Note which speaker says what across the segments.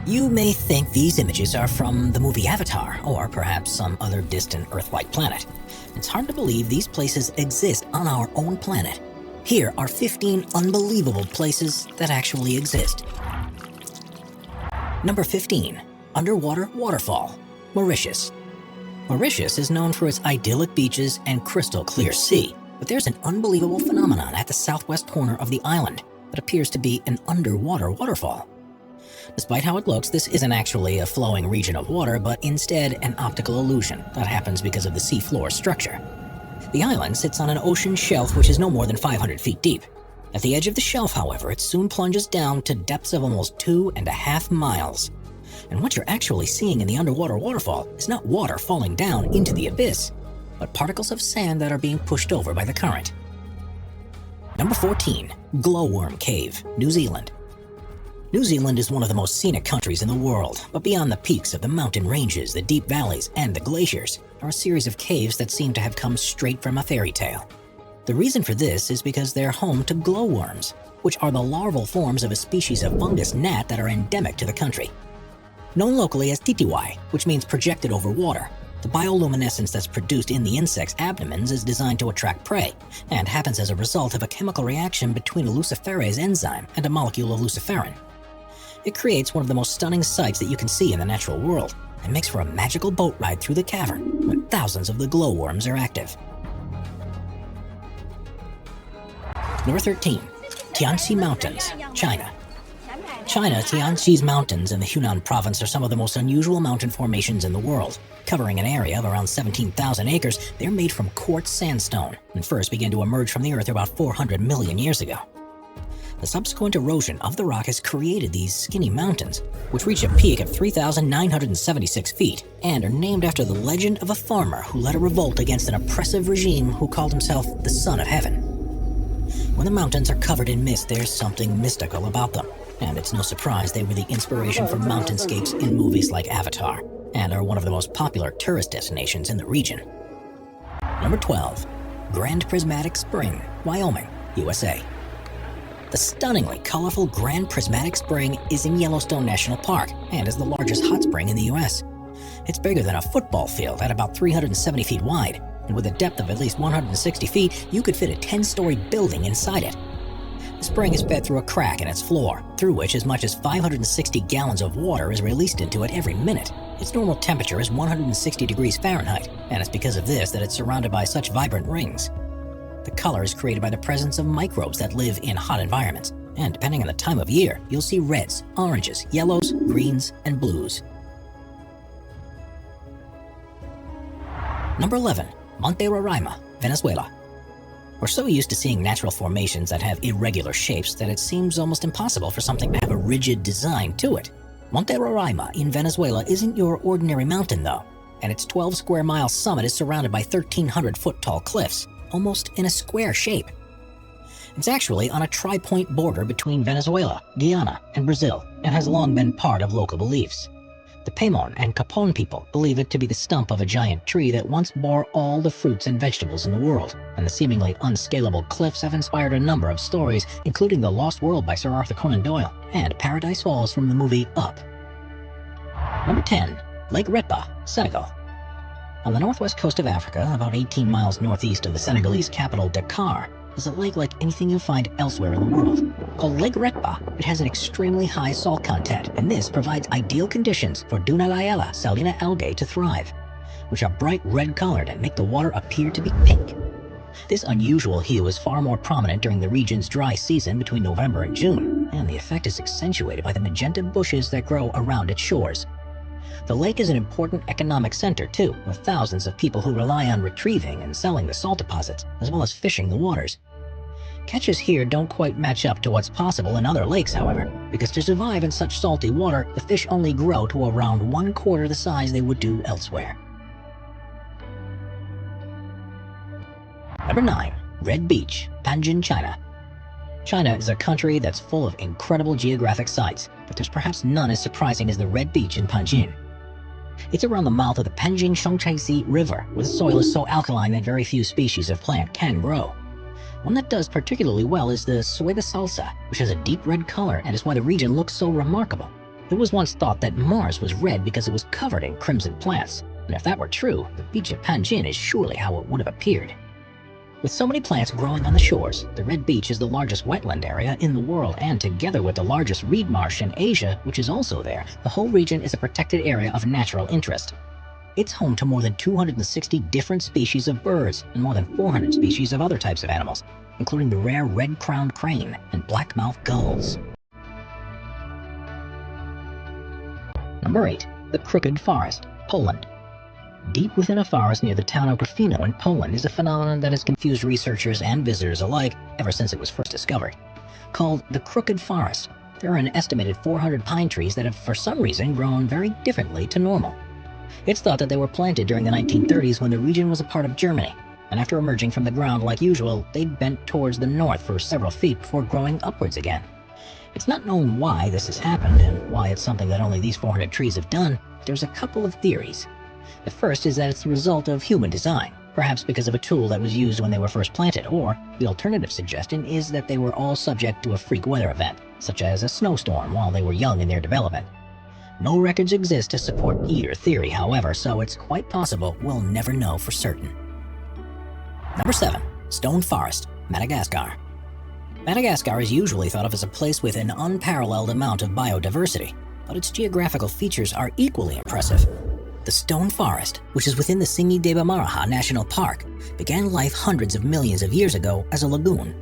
Speaker 1: You may think these images are from the movie Avatar, or perhaps some other distant Earth-like planet. It's hard to believe these places exist on our own planet. Here are 15 unbelievable places that actually exist. Number 15. Underwater Waterfall, Mauritius. Mauritius is known for its idyllic beaches and crystal clear sea, but there's an unbelievable phenomenon at the southwest corner of the island that appears to be an underwater waterfall. Despite how it looks, this isn't actually a flowing region of water, but instead an optical illusion that happens because of the seafloor structure. The island sits on an ocean shelf which is no more than 500 feet deep. At the edge of the shelf, however, it soon plunges down to depths of almost 2.5 miles. And what you're actually seeing in the underwater waterfall is not water falling down into the abyss, but particles of sand that are being pushed over by the current. Number 14. Glowworm Cave, New Zealand. New Zealand is one of the most scenic countries in the world, but beyond the peaks of the mountain ranges, the deep valleys, and the glaciers are a series of caves that seem to have come straight from a fairy tale. The reason for this is because they're home to glowworms, which are the larval forms of a species of fungus gnat that are endemic to the country. Known locally as titiwai, which means projected over water, the bioluminescence that's produced in the insect's abdomens is designed to attract prey, and happens as a result of a chemical reaction between a luciferase enzyme and a molecule of luciferin. It creates one of the most stunning sights that you can see in the natural world, and makes for a magical boat ride through the cavern when thousands of the glowworms are active. Number 13. Tianxi Mountains, China. Tianxi's mountains in the Hunan province are some of the most unusual mountain formations in the world. Covering an area of around 17,000 acres, they're made from quartz sandstone and first began to emerge from the earth about 400 million years ago. The subsequent erosion of the rock has created these skinny mountains, which reach a peak of 3,976 feet and are named after the legend of a farmer who led a revolt against an oppressive regime who called himself the Son of Heaven. When the mountains are covered in mist, there's something mystical about them, and it's no surprise they were the inspiration for mountainscapes in movies like Avatar, and are one of the most popular tourist destinations in the region. Number 12. Grand Prismatic Spring, Wyoming, USA. The stunningly colorful Grand Prismatic Spring is in Yellowstone National Park and is the largest hot spring in the US. It's bigger than a football field at about 370 feet wide, and with a depth of at least 160 feet, you could fit a 10-story building inside it. The spring is fed through a crack in its floor, through which as much as 560 gallons of water is released into it every minute. Its normal temperature is 160 degrees Fahrenheit, and it's because of this that it's surrounded by such vibrant rings. The color is created by the presence of microbes that live in hot environments, and depending on the time of year, you'll see reds, oranges, yellows, greens, and blues. Number 11. Monte Roraima, Venezuela. We're so used to seeing natural formations that have irregular shapes that it seems almost impossible for something to have a rigid design to it. Monte Roraima in Venezuela isn't your ordinary mountain though, and its 12-square-mile summit is surrounded by 1,300-foot-tall cliffs, almost in a square shape. It's actually on a tri-point border between Venezuela, Guyana, and Brazil, and has long been part of local beliefs. The Paimon and Capon people believe it to be the stump of a giant tree that once bore all the fruits and vegetables in the world, and the seemingly unscalable cliffs have inspired a number of stories, including The Lost World by Sir Arthur Conan Doyle, and Paradise Falls from the movie Up. Number 10. Lake Retba, Senegal. On the northwest coast of Africa, about 18 miles northeast of the Senegalese capital Dakar, is a lake like anything you'll find elsewhere in the world. Called Lake Retba, it has an extremely high salt content, and this provides ideal conditions for Dunaliella salina algae to thrive, which are bright red-colored and make the water appear to be pink. This unusual hue is far more prominent during the region's dry season between November and June, and the effect is accentuated by the magenta bushes that grow around its shores. The lake is an important economic center too, with thousands of people who rely on retrieving and selling the salt deposits, as well as fishing the waters. Catches here don't quite match up to what's possible in other lakes, however, because to survive in such salty water, the fish only grow to around 1/4 the size they would do elsewhere. Number 9. Red Beach, Panjin, China. China is a country that's full of incredible geographic sites, but there's perhaps none as surprising as the Red Beach in Panjin. It's around the mouth of the Panjin Shongchaisi River, where the soil is so alkaline that very few species of plant can grow. One that does particularly well is the sueda salsa, which has a deep red color and is why the region looks so remarkable. It was once thought that Mars was red because it was covered in crimson plants, and if that were true, the beach at Panjin is surely how it would have appeared. With so many plants growing on the shores, the Red Beach is the largest wetland area in the world, and together with the largest reed marsh in Asia, which is also there, the whole region is a protected area of natural interest. It's home to more than 260 different species of birds and more than 400 species of other types of animals, including the rare red-crowned crane and black-mouthed gulls. Number 8. The Crooked Forest, Poland. Deep within a forest near the town of Grafino in Poland is a phenomenon that has confused researchers and visitors alike ever since it was first discovered. Called the Crooked Forest, there are an estimated 400 pine trees that have for some reason grown very differently to normal. It's thought that they were planted during the 1930s when the region was a part of Germany, and after emerging from the ground like usual, they bent towards the north for several feet before growing upwards again. It's not known why this has happened and why it's something that only these 400 trees have done. There's a couple of theories. The first is that it's the result of human design, perhaps because of a tool that was used when they were first planted, or the alternative suggestion is that they were all subject to a freak weather event, such as a snowstorm while they were young in their development. No records exist to support either theory, however, so it's quite possible we'll never know for certain. Number 7. Stone Forest, Madagascar. Madagascar is usually thought of as a place with an unparalleled amount of biodiversity, but its geographical features are equally impressive. The Stone Forest, which is within the Tsingy de Bamaraha National Park, began life hundreds of millions of years ago as a lagoon.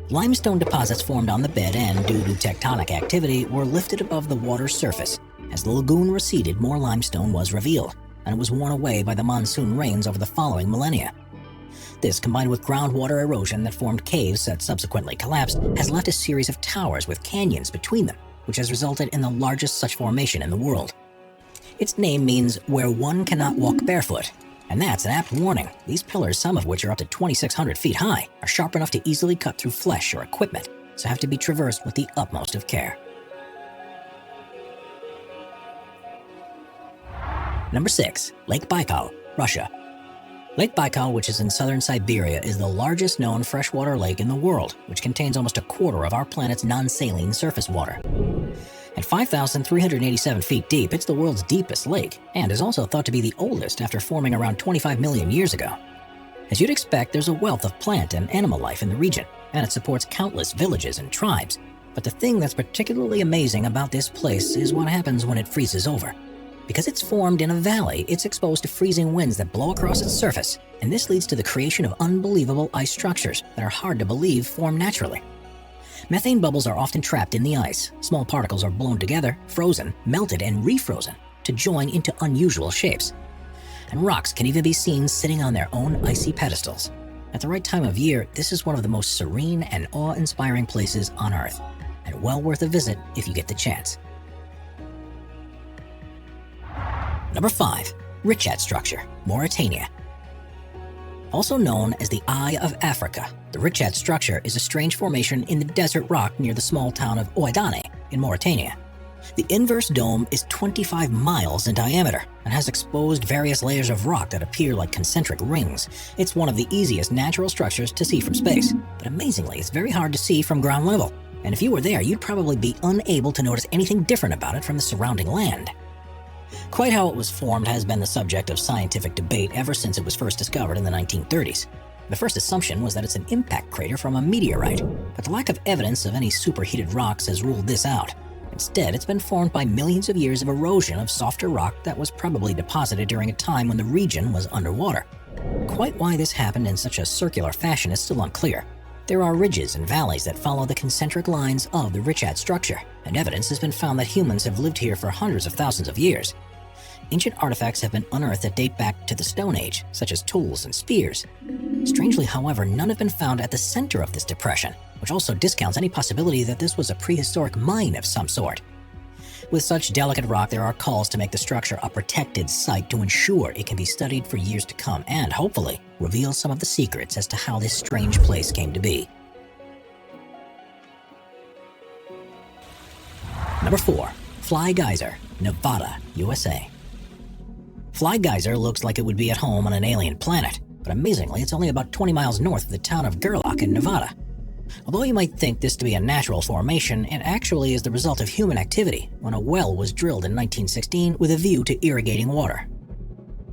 Speaker 1: Limestone deposits formed on the bed and, due to tectonic activity, were lifted above the water's surface. As the lagoon receded, more limestone was revealed, and it was worn away by the monsoon rains over the following millennia. This, combined with groundwater erosion that formed caves that subsequently collapsed, has left a series of towers with canyons between them, which has resulted in the largest such formation in the world. Its name means where one cannot walk barefoot, and that's an apt warning. These pillars, some of which are up to 2,600 feet high, are sharp enough to easily cut through flesh or equipment, so have to be traversed with the utmost of care. Number 6. Lake Baikal, Russia. Lake Baikal, which is in southern Siberia, is the largest known freshwater lake in the world, which contains almost a quarter of our planet's non-saline surface water. At 5,387 feet deep, it's the world's deepest lake, and is also thought to be the oldest after forming around 25 million years ago. As you'd expect, there's a wealth of plant and animal life in the region, and it supports countless villages and tribes. But the thing that's particularly amazing about this place is what happens when it freezes over. Because it's formed in a valley, it's exposed to freezing winds that blow across its surface, and this leads to the creation of unbelievable ice structures that are hard to believe form naturally. Methane bubbles are often trapped in the ice. Small particles are blown together, frozen, melted, and refrozen to join into unusual shapes. And rocks can even be seen sitting on their own icy pedestals. At the right time of year, this is one of the most serene and awe-inspiring places on Earth, and well worth a visit if you get the chance. Number 5. Richat Structure, Mauritania. Also known as the Eye of Africa, the Richat Structure is a strange formation in the desert rock near the small town of Ouadane in Mauritania. The inverse dome is 25 miles in diameter and has exposed various layers of rock that appear like concentric rings. It's one of the easiest natural structures to see from space, but amazingly, it's very hard to see from ground level. And if you were there, you'd probably be unable to notice anything different about it from the surrounding land. Quite how it was formed has been the subject of scientific debate ever since it was first discovered in the 1930s. The first assumption was that it's an impact crater from a meteorite, but the lack of evidence of any superheated rocks has ruled this out. Instead, it's been formed by millions of years of erosion of softer rock that was probably deposited during a time when the region was underwater. Quite why this happened in such a circular fashion is still unclear. There are ridges and valleys that follow the concentric lines of the Richat Structure, and evidence has been found that humans have lived here for hundreds of thousands of years. Ancient artifacts have been unearthed that date back to the Stone Age, such as tools and spears. Strangely, however, none have been found at the center of this depression, which also discounts any possibility that this was a prehistoric mine of some sort. With such delicate rock, there are calls to make the structure a protected site to ensure it can be studied for years to come and, hopefully, reveal some of the secrets as to how this strange place came to be. Number 4. Fly Geyser, Nevada, USA. Fly Geyser looks like it would be at home on an alien planet, but amazingly, it's only about 20 miles north of the town of Gerlach in Nevada. Although you might think this to be a natural formation, it actually is the result of human activity when a well was drilled in 1916 with a view to irrigating water.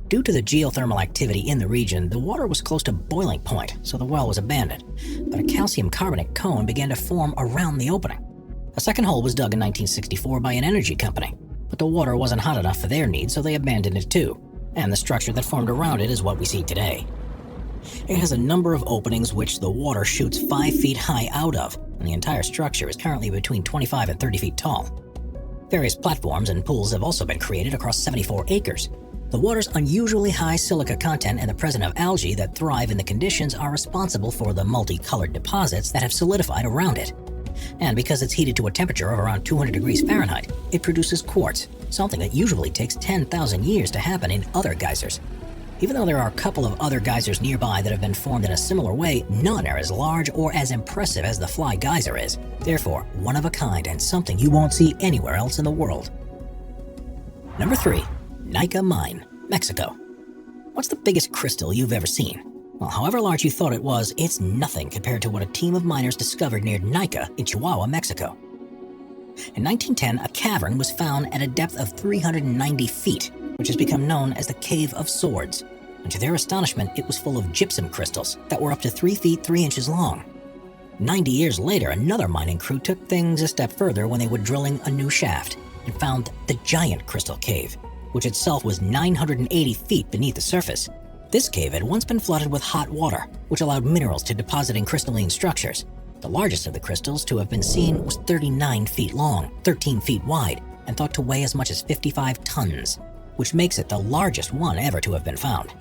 Speaker 1: Due to the geothermal activity in the region, the water was close to boiling point, so the well was abandoned, but a calcium carbonate cone began to form around the opening. A second hole was dug in 1964 by an energy company, but the water wasn't hot enough for their needs, so they abandoned it too, and the structure that formed around it is what we see today. It has a number of openings which the water shoots 5 feet high out of, and the entire structure is currently between 25 and 30 feet tall. Various platforms and pools have also been created across 74 acres. The water's unusually high silica content and the presence of algae that thrive in the conditions are responsible for the multicolored deposits that have solidified around it. And because it's heated to a temperature of around 200 degrees Fahrenheit, it produces quartz, something that usually takes 10,000 years to happen in other geysers. Even though there are a couple of other geysers nearby that have been formed in a similar way, none are as large or as impressive as the Fly Geyser is. Therefore, one of a kind and something you won't see anywhere else in the world. Number 3. Nika Mine, Mexico. What's the biggest crystal you've ever seen? Well, however large you thought it was, it's nothing compared to what a team of miners discovered near Nika in Chihuahua, Mexico. In 1910, a cavern was found at a depth of 390 feet, which has become known as the Cave of Swords. And to their astonishment, it was full of gypsum crystals that were up to 3 feet 3 inches long. 90 years later, another mining crew took things a step further when they were drilling a new shaft and found the Giant Crystal Cave, which itself was 980 feet beneath the surface. This cave had once been flooded with hot water, which allowed minerals to deposit in crystalline structures. The largest of the crystals to have been seen was 39 feet long, 13 feet wide, and thought to weigh as much as 55 tons, which makes it the largest one ever to have been found.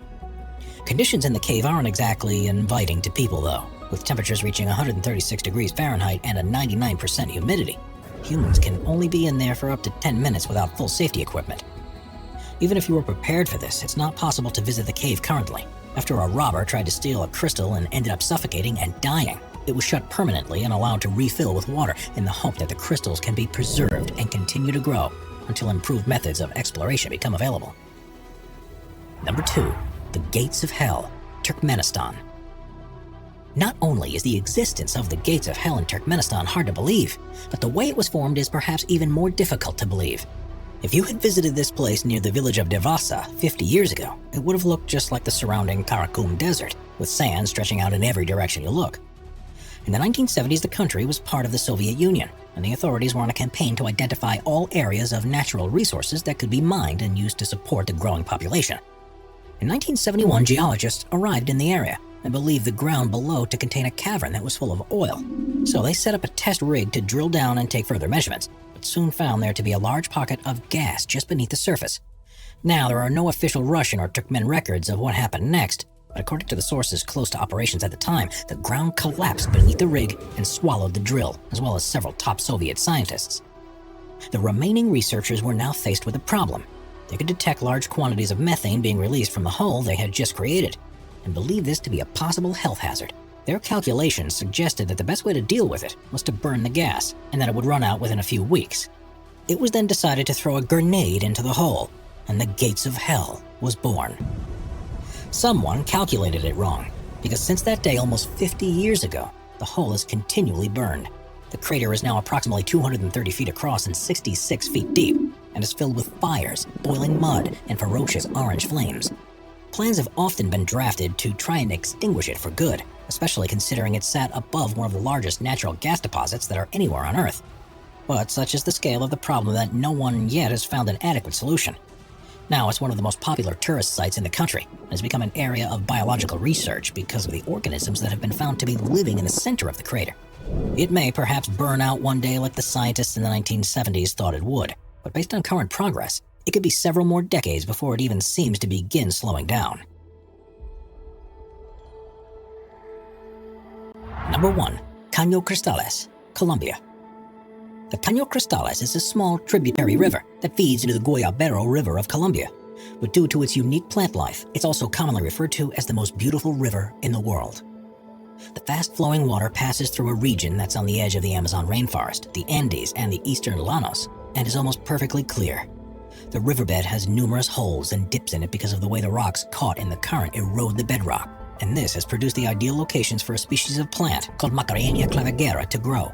Speaker 1: Conditions in the cave aren't exactly inviting to people though, with temperatures reaching 136 degrees Fahrenheit and a 99% humidity. Humans can only be in there for up to 10 minutes without full safety equipment. Even if you were prepared for this, it's not possible to visit the cave currently. After a robber tried to steal a crystal and ended up suffocating and dying, it was shut permanently and allowed to refill with water in the hope that the crystals can be preserved and continue to grow until improved methods of exploration become available. Number 2. The Gates of Hell, Turkmenistan. Not only is the existence of the Gates of Hell in Turkmenistan hard to believe, but the way it was formed is perhaps even more difficult to believe. If you had visited this place near the village of Devasa 50 years ago, it would have looked just like the surrounding Karakum Desert, with sand stretching out in every direction you look. In the 1970s, the country was part of the Soviet Union, and the authorities were on a campaign to identify all areas of natural resources that could be mined and used to support the growing population. In 1971, geologists arrived in the area and believed the ground below to contain a cavern that was full of oil. So they set up a test rig to drill down and take further measurements, but soon found there to be a large pocket of gas just beneath the surface. Now, there are no official Russian or Turkmen records of what happened next, but according to the sources close to operations at the time, the ground collapsed beneath the rig and swallowed the drill, as well as several top Soviet scientists. The remaining researchers were now faced with a problem. They could detect large quantities of methane being released from the hole they had just created, and believed this to be a possible health hazard. Their calculations suggested that the best way to deal with it was to burn the gas, and that it would run out within a few weeks. It was then decided to throw a grenade into the hole, and the Gates of Hell was born. Someone calculated it wrong, because since that day almost 50 years ago, the hole has continually burned. The crater is now approximately 230 feet across and 66 feet deep, and is filled with fires, boiling mud, and ferocious orange flames. Plans have often been drafted to try and extinguish it for good, especially considering it sat above one of the largest natural gas deposits that are anywhere on Earth. But such is the scale of the problem that no one yet has found an adequate solution. Now it's one of the most popular tourist sites in the country, and has become an area of biological research because of the organisms that have been found to be living in the center of the crater. It may perhaps burn out one day like the scientists in the 1970s thought it would, but based on current progress, it could be several more decades before it even seems to begin slowing down. Number 1. Caño Cristales, Colombia. The Caño Cristales is a small tributary river that feeds into the Guayabero River of Colombia, but due to its unique plant life, it's also commonly referred to as the most beautiful river in the world. The fast-flowing water passes through a region that's on the edge of the Amazon rainforest, the Andes, and the eastern Llanos, and is almost perfectly clear. The riverbed has numerous holes and dips in it because of the way the rocks caught in the current erode the bedrock, and this has produced the ideal locations for a species of plant called Macarenia clavigera to grow.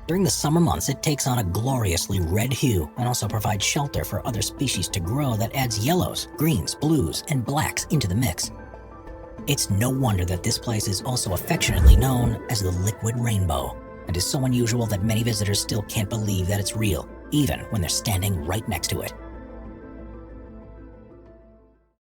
Speaker 1: During the summer months, it takes on a gloriously red hue and also provides shelter for other species to grow that adds yellows, greens, blues, and blacks into the mix. It's no wonder that this place is also affectionately known as the Liquid Rainbow, and is so unusual that many visitors still can't believe that it's real, even when they're standing right next to it.